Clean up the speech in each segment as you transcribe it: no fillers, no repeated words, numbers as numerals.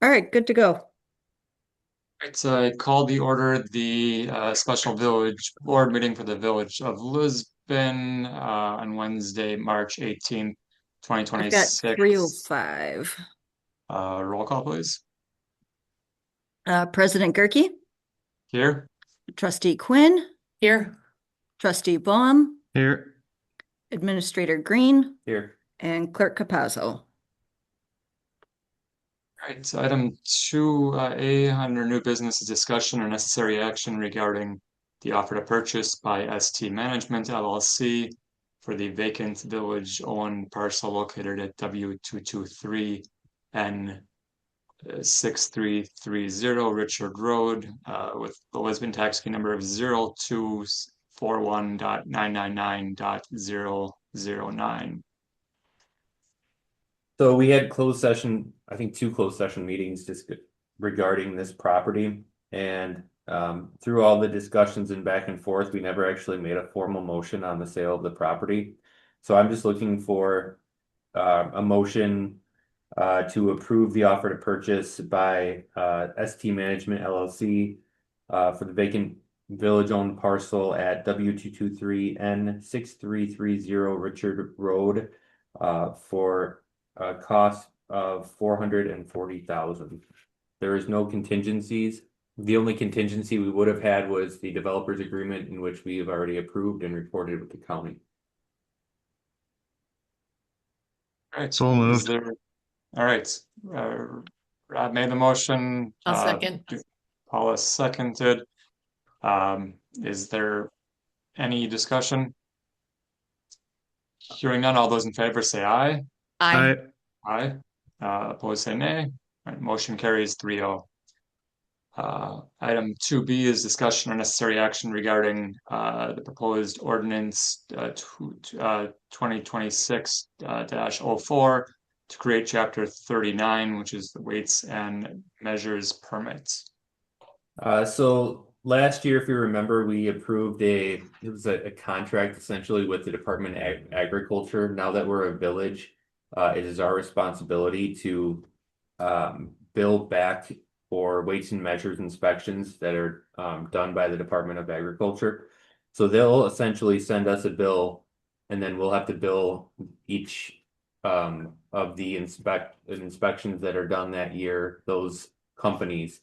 All right, good to go. Right, so I called the order the special village board meeting for the village of Lisbon on Wednesday, March 18th, I've got 2026. 305. Roll call, please. President Gerke, Here. Trustee Quinn, Here. Trustee Baum, Here. Administrator Green, Here. and Clerk Capazzo. All right, so item 2A under new business is discussion or necessary action regarding the offer to purchase by ST Management LLC for the vacant village-owned parcel located at W223N 6330 Richard Road, with the Lisbon tax key number of 0241.999.009. So we had closed session, I think two closed session meetings just regarding this property. And through all the discussions and back and forth, we never actually made a formal motion on the sale of the property. So I'm just looking for a motion to approve the offer to purchase by ST Management LLC for the vacant village-owned parcel at W223N6330 Richard Road for a cost of 440,000. There is no contingencies. The only contingency we would have had was the developer's agreement, in which we have already approved and reported with the county. All right, So is moved. there, all right, Rob made the motion, I'll second. Paula seconded. Is there any discussion? Hearing none, all those in favor say aye. Aye. Aye. Aye. Opposed say nay. All right, motion carries 3-0. Item 2B is discussion or necessary action regarding the proposed ordinance 2026-04 to create chapter 39, which is the weights and measures permits. So last year, if you remember, we approved it was a contract essentially with the Department of Agriculture. Now that we're a village, it is our responsibility to bill back for weights and measures inspections that are done by the Department of Agriculture. So they'll essentially send us a bill, and then we'll have to bill each of the inspections that are done that year, those companies,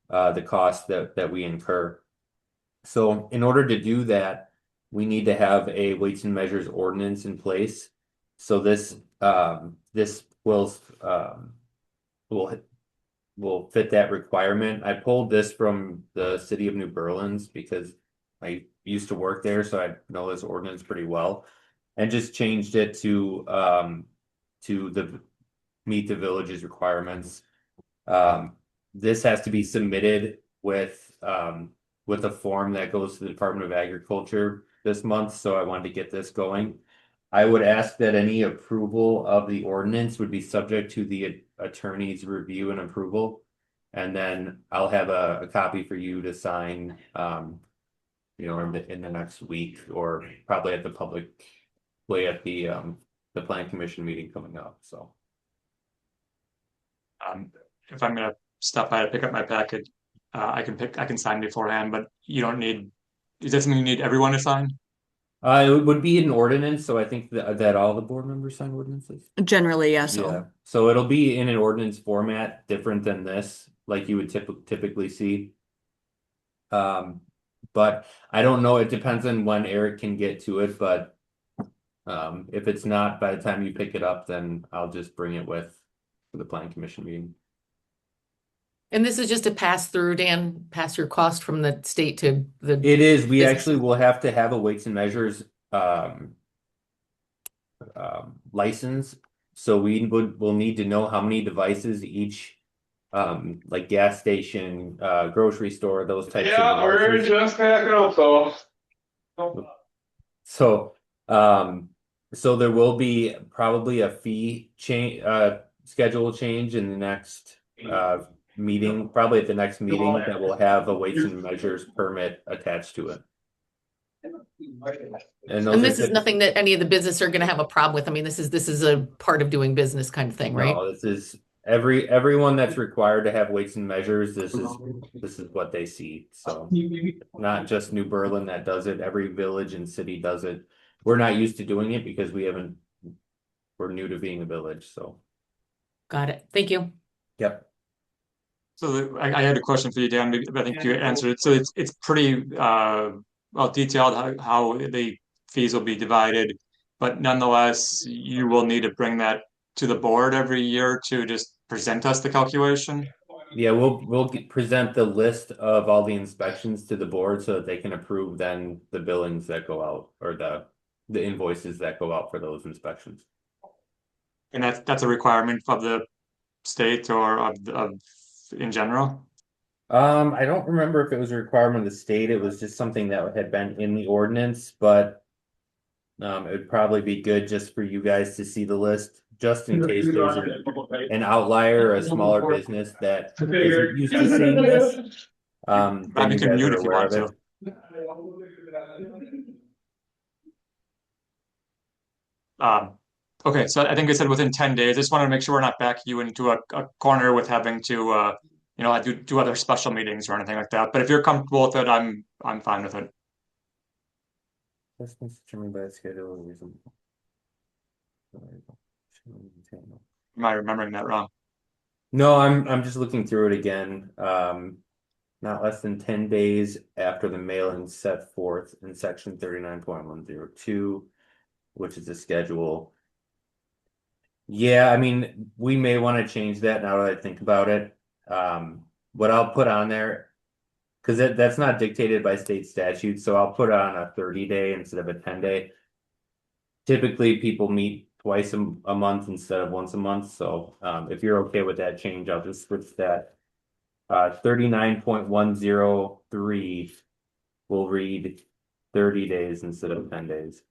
the cost that we incur. So in order to do that, we need to have a weights and measures ordinance in place. So this will will fit that requirement. I pulled this from the city of New Berlin's because I used to work there, so I know this ordinance pretty well, and just changed it to the meet the village's requirements. This has to be submitted with a form that goes to the Department of Agriculture this month, so I wanted to get this going. I would ask that any approval of the ordinance would be subject to the attorney's review and approval. And then I'll have a copy for you to sign, in the next week, or probably at the public way at the plan commission meeting coming up, so. If I'm gonna stop by to pick up my packet, I can sign beforehand, but you don't need, is that something you need everyone to sign? It would be an ordinance, so I think that all the board members sign ordinances. Generally, yeah, Yeah, so so it'll be in an ordinance format, different than this, like you would typically see. But I don't know, it depends on when Eric can get to it, but if it's not by the time you pick it up, then I'll just bring it with for the plan commission meeting. And this is just a pass through, Dan, pass through cost from the state to the It is, we business. actually will have to have a weights and measures license. So we'll need to know how many devices each like gas station, grocery store, those types of Yeah, we're devices. just packing up though. So so there will be probably a fee change schedule change in the next meeting, probably at the next meeting, that will have a weights and measures permit attached to it. And those And are this is nothing that any of the business are gonna have a problem with. I mean, this is a part of doing business kind of thing, right? No, this is everyone that's required to have weights and measures, this is what they see. So not just New Berlin that does it, every village and city does it. We're not used to doing it because we're new to being a village, so. Got it. Thank you. Yep. So I had a question for you, Dan, but I think you answered it. So it's pretty well detailed how the fees will be divided, but nonetheless, you will need to bring that to the board every year to just present us the calculation. Yeah, we'll present the list of all the inspections to the board so that they can approve then the billings that go out or the invoices that go out for those inspections. And that's a requirement of the state or of in general. I don't remember if it was a requirement of the state. It was just something that had been in the ordinance, but it would probably be good just for you guys to see the list, just in case there's an outlier or a smaller business that isn't used to seeing this. Then Rob, you you can guys mute are if you aware want of to. Okay, so I think I said within 10 days. I just wanted to make sure we're not backing you into a corner with having to do other special meetings or anything like that. But if you're comfortable with it, I'm fine with it. That's determined by the schedule and reason. Am I remembering that wrong? No, I'm just looking through it again. Not less than 10 days after the mailing set forth in section 39.102, which is the schedule. Yeah, I mean, we may want to change that now that I think about it. What I'll put on there, because that's not dictated by state statute, so I'll put on a 30-day instead of a 10-day. Typically, people meet twice a month instead of once a month. So if you're okay with that change, I'll just switch that. 39.103 will read 30 days instead of 10 days.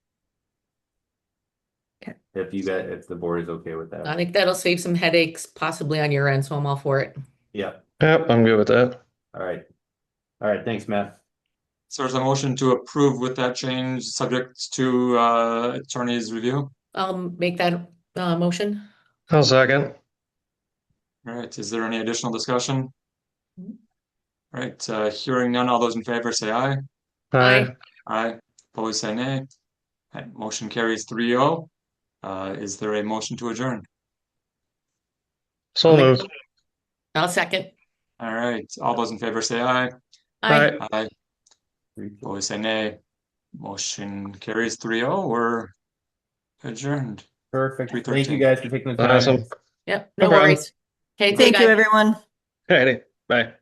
Okay. If the board is okay with I that. think that'll save some headaches possibly on your end, so I'm all for it. Yeah. Yep, I'm good with that. All right. All right. Thanks, Matt. So there's a motion to approve with that change, subject to attorney's review. I'll make that motion. I'll second. All right, is there any additional discussion? Mhm. All right, hearing none, all those in favor say aye. Aye. Aye, opposed say nay. All right, motion carries 3-0. Is there a motion to adjourn? So I'll make- moved. I'll second. All right, all those in favor say aye. Aye. Aye. Aye, opposed say nay. Motion carries 3-0. We're adjourned. Perfect. Thank you 3:13. guys for taking the time. Awesome. Yep, No no problem. worries. Okay, Thank you, guys. everyone. Alrighty. Bye.